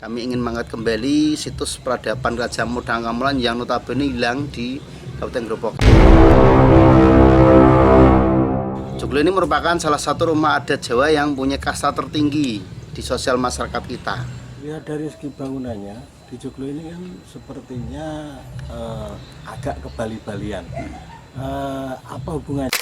Kami ingin mengangkat kembali situs peradaban Kerajaan Medang Kamolan yang notabene hilang di Kabupaten Grobogan. Joglo ini merupakan salah satu rumah adat Jawa yang punya kasta tertinggi di sosial masyarakat kita. Lihat dari segi bangunannya, di Joglo ini kan sepertinya agak kebali-balian. Apa hubungannya?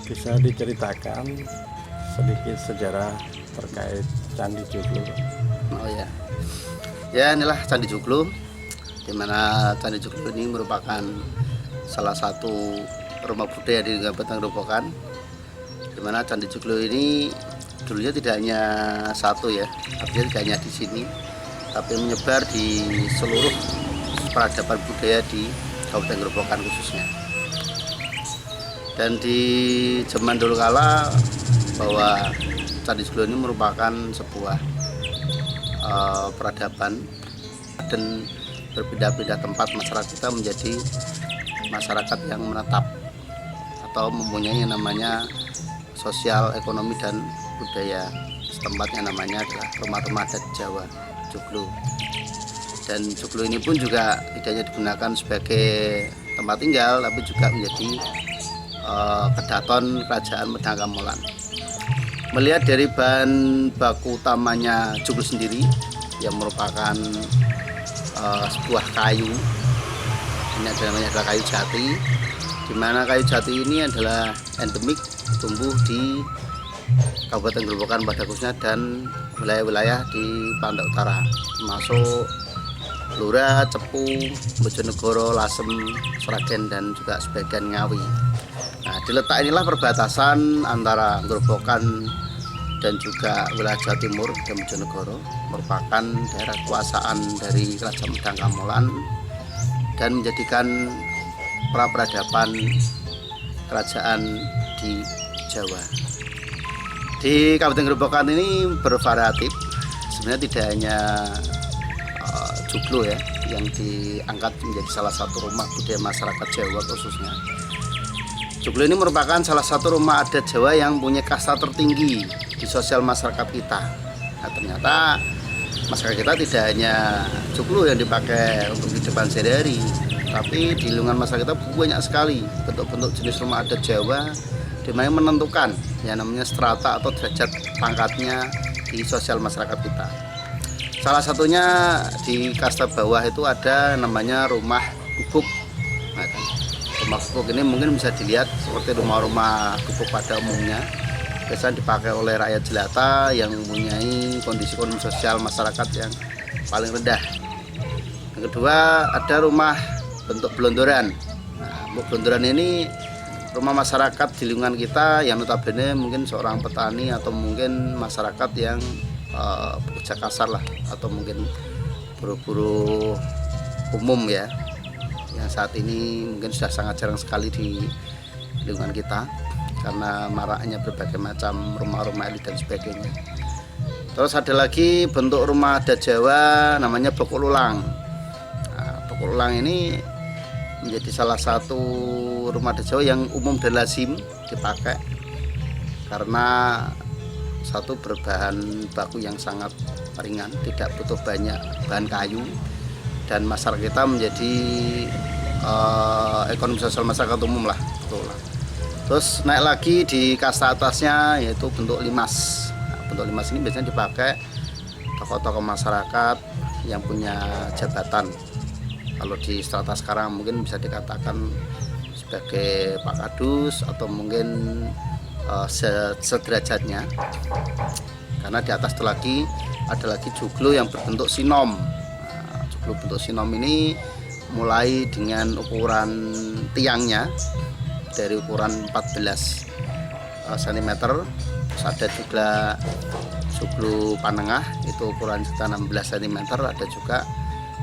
Bisa diceritakan sedikit sejarah terkait Candi Joglo? Oh ya, ya inilah Candi Joglo, di mana Candi Joglo ini merupakan salah satu rumah budaya di Kabupaten Grobogan. Di mana Candi Joglo ini dulunya tidak hanya satu ya, artinya tidak hanya di sini, tapi menyebar di seluruh peradaban budaya di Kabupaten Grobogan khususnya. Dan di zaman dulu kala bahwa Candi Joglo ini merupakan sebuah peradaban dan berpindah-pindah tempat masyarakat kita menjadi masyarakat yang menetap atau mempunyai yang namanya sosial, ekonomi dan budaya. Tempatnya namanya adalah rumah-rumah adat Jawa Joglo. Dan Joglo ini pun juga tidak hanya digunakan sebagai tempat tinggal, tapi juga menjadi kedaton Kerajaan Medang Kamolan. Melihat dari bahan baku utamanya Joglo sendiri yang merupakan sebuah kayu, ini adalah kayu jati, di mana kayu jati ini adalah endemik tumbuh di Kabupaten Grobogan pada khususnya dan wilayah-wilayah di Pantai Utara, termasuk Blora, Cepu, Bojonegoro, Lasem, Sragen dan juga sebagian Ngawi. Nah, di letak inilah perbatasan antara Grobogan dan juga wilayah Jawa Timur dan Bojonegoro, merupakan daerah kekuasaan dari Kerajaan Medang Kamolan dan menjadikan pra-peradaban kerajaan di Jawa. Di Kabupaten Grobogan ini bervariatif, sebenarnya tidak hanya Joglo ya yang diangkat menjadi salah satu rumah budaya masyarakat Jawa khususnya. Joglo ini merupakan salah satu rumah adat Jawa yang punya kasta tertinggi di sosial masyarakat kita. Nah, ternyata masyarakat kita tidak hanya Joglo yang dipakai untuk kehidupan sehari-hari, tapi di lingkungan masyarakat kita banyak sekali bentuk-bentuk jenis rumah adat Jawa di mana menentukan yang namanya strata atau derajat pangkatnya di sosial masyarakat kita. Salah satunya di kasta bawah itu ada namanya rumah gubuk. Nah, rumah gubuk ini mungkin bisa dilihat seperti rumah-rumah gubuk pada umumnya, biasanya dipakai oleh rakyat jelata yang mempunyai kondisi ekonomi sosial masyarakat yang paling rendah. Yang kedua ada rumah bentuk belondoran. Nah, belondoran ini rumah masyarakat di lingkungan kita yang notabene mungkin seorang petani atau mungkin masyarakat yang pekerja kasar lah, atau mungkin buruh-buruh umum ya, yang saat ini mungkin sudah sangat jarang sekali di lingkungan kita karena maraknya berbagai macam rumah-rumah elit dan sebagainya. Terus ada lagi bentuk rumah adat Jawa namanya Bokok Lulang. Nah, Bokok Lulang ini menjadi salah satu rumah adat Jawa yang umum dan lazim dipakai karena satu, berbahan baku yang sangat ringan, tidak butuh banyak bahan kayu, dan masyarakat kita menjadi ekonomi sosial masyarakat umum lah. Terus naik lagi di kasta atasnya yaitu bentuk limas. Nah, bentuk limas ini biasanya dipakai tokoh-tokoh masyarakat yang punya jabatan. Kalau di strata sekarang mungkin bisa dikatakan sebagai Pak Kadus atau mungkin sederajatnya, karena di atas itu lagi ada lagi joglo yang berbentuk sinom. Nah, joglo bentuk sinom ini mulai dengan ukuran tiangnya dari ukuran 14 cm. Terus ada juga joglo panengah itu ukuran sekitar 16 cm. Ada juga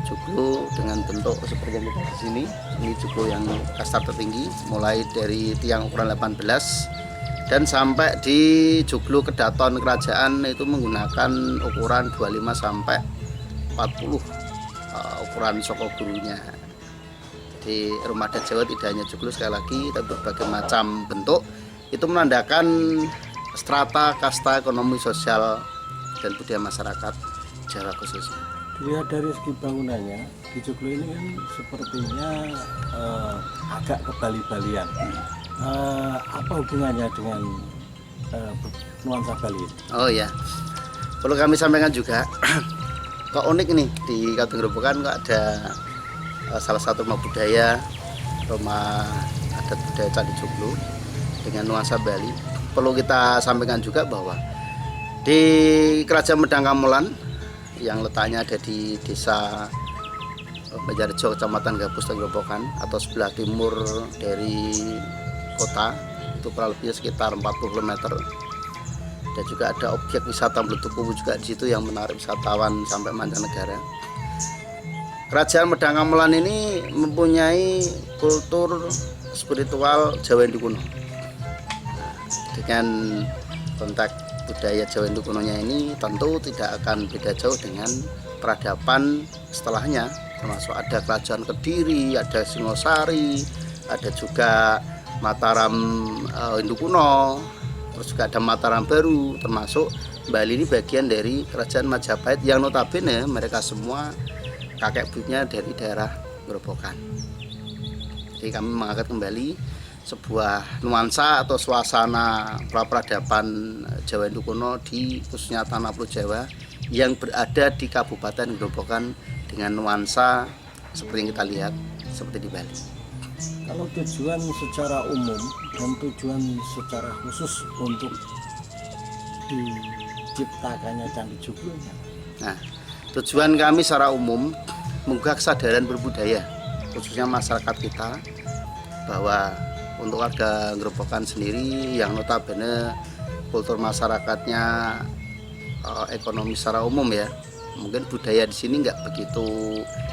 joglo dengan bentuk seperti yang kita di sini. Ini joglo yang kasar tertinggi, mulai dari tiang ukuran 18 dan sampai di joglo kedaton kerajaan itu menggunakan ukuran 25 sampai 40 ukuran soko gurunya. Di rumah adat Jawa tidak hanya joglo sekali lagi, tapi berbagai macam bentuk. Itu menandakan strata, kasta, ekonomi, sosial, dan budaya masyarakat Jawa khususnya. Dilihat dari segi bangunannya, di joglo ini kan sepertinya agak kebali-balian. Apa hubungannya dengan nuansa Bali? Oh ya, perlu kami sampaikan juga, kok unik nih di Kabupaten Grobogan kok ada salah satu rumah budaya, rumah adat budaya Candi Joglo dengan nuansa Bali. Perlu kita sampaikan juga bahwa di Kerajaan Medang Kamolan yang letaknya ada di desa Banjarjo, Kecamatan Gabus, Grobogan, atau sebelah timur dari kota, itu kurang lebih sekitar 40 km. Dan juga ada objek wisata Blutukuwu juga di situ yang menarik wisatawan sampai mancanegara. Kerajaan Medang Kamolan ini mempunyai kultur spiritual Jawa Hindu kuno. Dengan konteks budaya Jawa Hindu kunonya ini tentu tidak akan beda jauh dengan peradaban setelahnya, termasuk ada Kerajaan Kediri, ada Singosari, ada juga Mataram Hindu kuno, terus juga ada Mataram baru, termasuk Bali ini bagian dari Kerajaan Majapahit yang notabene mereka semua kakek buyutnya dari daerah Grobogan. Jadi kami mengangkat kembali sebuah nuansa atau suasana peradaban Jawa Hindu kuno di khususnya Tanah Pulo Jawa yang berada di Kabupaten Grobogan dengan nuansa seperti yang kita lihat seperti di Bali. Kalau tujuan secara umum dan tujuan secara khusus untuk diciptakannya Candi Joglo, nah, tujuan kami secara umum menggugah kesadaran berbudaya khususnya masyarakat kita, bahwa untuk warga Grobogan sendiri yang notabene kultur masyarakatnya ekonomi secara umum ya, mungkin budaya di sini nggak begitu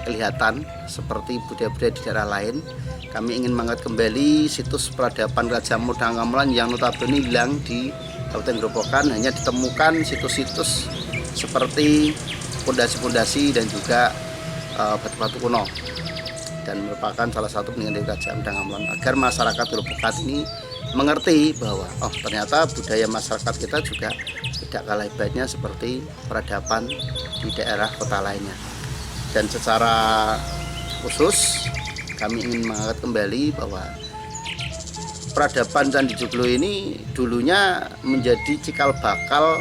kelihatan seperti budaya-budaya di daerah lain. Kami ingin mengangkat kembali situs peradaban Kerajaan Medang Kamolan yang notabene hilang di Kabupaten Grobogan. Hanya ditemukan situs-situs seperti pondasi-pondasi dan juga batu-batu kuno, dan merupakan salah satu peninggalan dari Kerajaan Medang Kamolan, agar masyarakat Grobogan ini mengerti bahwa ternyata budaya masyarakat kita juga tidak kalah hebatnya seperti peradaban di daerah kota lainnya. Dan secara khusus kami ingin mengangkat kembali bahwa peradaban Candi Joglo ini dulunya menjadi cikal bakal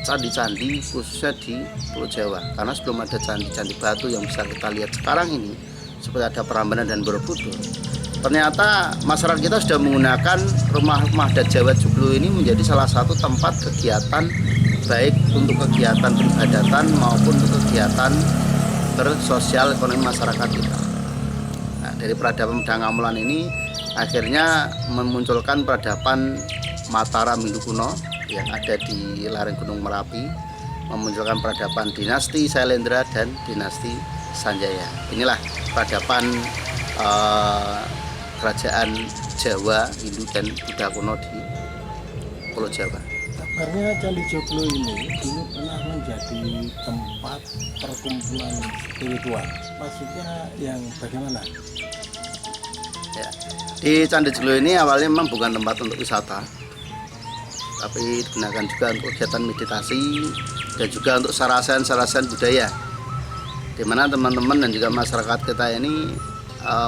candi-candi khususnya di Pulau Jawa, karena sebelum ada candi-candi batu yang bisa kita lihat sekarang ini seperti ada Prambanan dan Borobudur, ternyata masyarakat kita sudah menggunakan rumah-rumah adat Jawa Joglo ini menjadi salah satu tempat kegiatan, baik untuk kegiatan peribadatan maupun untuk kegiatan bersosial ekonomi masyarakat kita. Nah, dari peradaban Medang Kamolan ini akhirnya memunculkan peradaban Mataram Hindu kuno yang ada di lereng Gunung Merapi, memunculkan peradaban dinasti Sailendra dan dinasti Sanjaya. Inilah peradaban kerajaan Jawa, Hindu dan Buddha kuno di Pulau Jawa. kabarnya Candi Joglo ini dulu pernah menjadi tempat perkumpulan spiritual. Maksudnya yang bagaimana? Ya, di Candi Joglo ini awalnya memang bukan tempat untuk wisata, tapi digunakan juga untuk kegiatan meditasi dan juga untuk sarasen budaya, di mana teman-teman dan juga masyarakat kita ini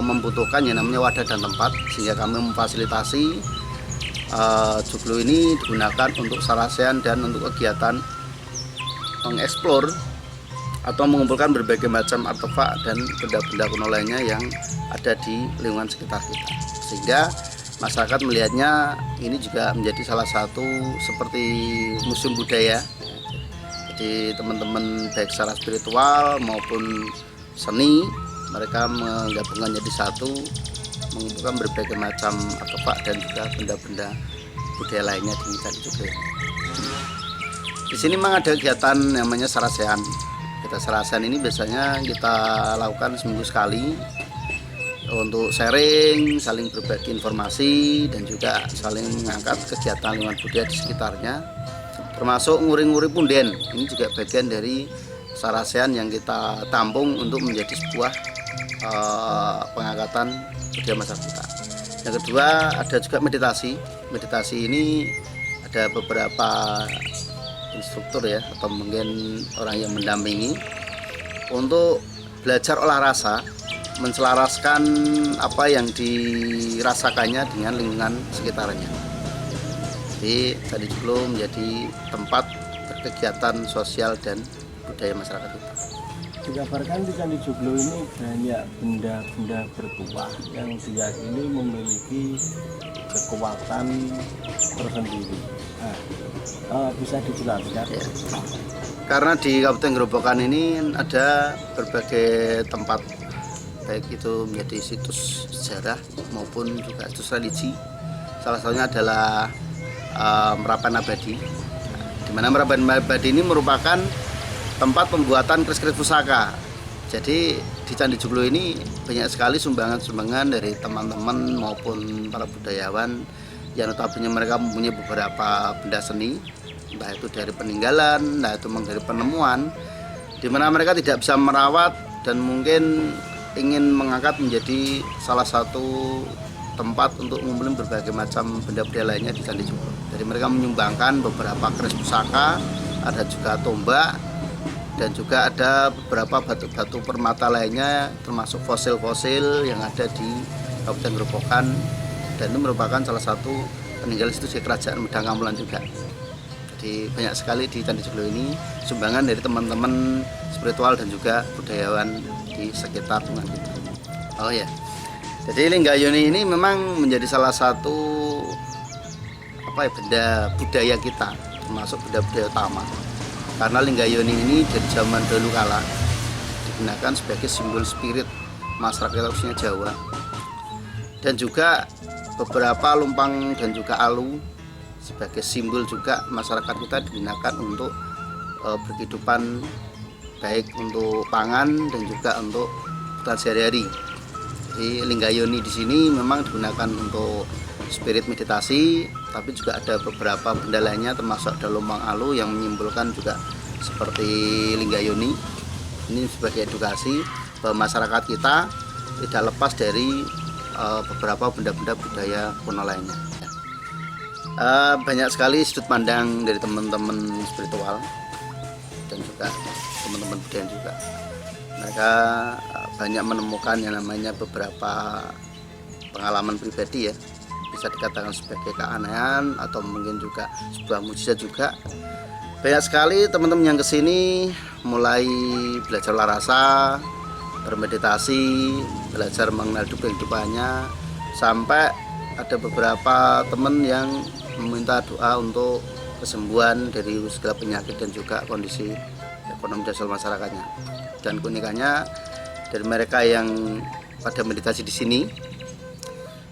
membutuhkan yang namanya wadah dan tempat, sehingga kami memfasilitasi Joglo ini digunakan untuk sarasen dan untuk kegiatan mengeksplor atau mengumpulkan berbagai macam artefak dan benda-benda kuno lainnya yang ada di lingkungan sekitar kita, sehingga masyarakat melihatnya ini juga menjadi salah satu seperti museum budaya. Jadi teman-teman baik secara spiritual maupun seni, mereka menggabungkan jadi satu, mengumpulkan berbagai macam artefak dan juga benda-benda budaya lainnya di Candi Joglo. Di sini memang ada kegiatan namanya sarasehan. Kita sarasehan ini biasanya kita lakukan seminggu sekali untuk sharing, saling berbagi informasi, dan juga saling mengangkat kegiatan lingkungan budaya di sekitarnya, termasuk nguri-nguri punden. Ini juga bagian dari sarasehan yang kita tampung untuk menjadi sebuah pengangkatan budaya masyarakat kita. Yang kedua ada juga meditasi. Meditasi ini ada beberapa instruktur ya, atau mungkin orang yang mendampingi untuk belajar olah rasa, menselaraskan apa yang dirasakannya dengan lingkungan sekitarnya. Jadi Candi Joglo menjadi tempat berkegiatan sosial dan budaya masyarakat kita. Dikabarkan di Candi Joglo ini banyak benda-benda bertuah yang diyakini memiliki kekuatan tersendiri. Bisa dijelaskan? Ya. Karena di Kabupaten Grobogan ini ada berbagai tempat, baik itu menjadi situs sejarah maupun juga situs religi. Salah satunya adalah Merapen Abadi, di mana Merapen Abadi ini merupakan tempat pembuatan keris-keris pusaka. Jadi di Candi Joglo ini banyak sekali sumbangan-sumbangan dari teman-teman maupun para budayawan yang notabene mereka mempunyai beberapa benda seni, entah itu dari peninggalan, entah itu dari penemuan, di mana mereka tidak bisa merawat dan mungkin ingin mengangkat menjadi salah satu tempat untuk mengumpulkan berbagai macam benda-benda lainnya di Candi Joglo. Jadi mereka menyumbangkan beberapa keris pusaka, ada juga tombak, dan juga ada beberapa batu-batu permata lainnya, termasuk fosil-fosil yang ada di Kabupaten Grobogan, dan itu merupakan salah satu peninggalan institusi kerajaan Medang Kamulan juga. Jadi banyak sekali di Candi Joglo ini sumbangan dari teman-teman spiritual dan juga budayawan di sekitar lingkungan kita. Oh ya, jadi Linggayoni ini memang menjadi salah satu benda budaya kita, termasuk benda budaya utama. Karena Linggayoni ini dari zaman dahulu kala digunakan sebagai simbol spirit masyarakat khususnya Jawa, dan juga beberapa lumpang dan juga alu sebagai simbol juga masyarakat kita digunakan untuk berkehidupan, baik untuk pangan dan juga untuk kebutuhan sehari-hari. Jadi Linggayoni di sini memang digunakan untuk spirit meditasi, tapi juga ada beberapa benda lainnya, termasuk ada lumpang alu yang menyimbolkan juga seperti Linggayoni. Ini sebagai edukasi bahwa masyarakat kita tidak lepas dari beberapa benda-benda budaya kuno lainnya. Banyak sekali sudut pandang dari teman-teman spiritual dan juga teman-teman budaya juga. Mereka banyak menemukan yang namanya beberapa pengalaman pribadi ya, bisa dikatakan sebagai keanehan atau mungkin juga sebuah mukjizat juga. Banyak sekali teman-teman yang kesini mulai belajar olah rasa, bermeditasi, belajar mengenal kehidupannya, sampai ada beberapa teman yang meminta doa untuk kesembuhan dari segala penyakit dan juga kondisi ekonomi dan sosial masyarakatnya. Dan keunikannya dari mereka yang pada meditasi di sini,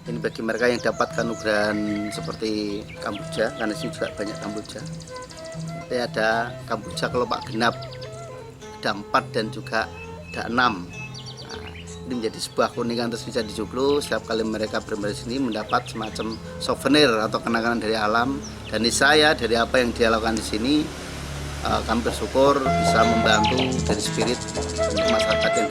ini bagi mereka yang dapat anugerah seperti Kamboja, karena sini juga banyak Kamboja. Tapi ada Kamboja kelopak genap, ada 4 dan juga ada 6. Ini menjadi sebuah keunikan tersendiri di Joglo. Setiap kali mereka bermain di sini mendapat semacam souvenir atau kenangan dari alam. Dan saya dari apa yang dia lakukan di sini, kami bersyukur bisa membantu dari spirit untuk masyarakat yang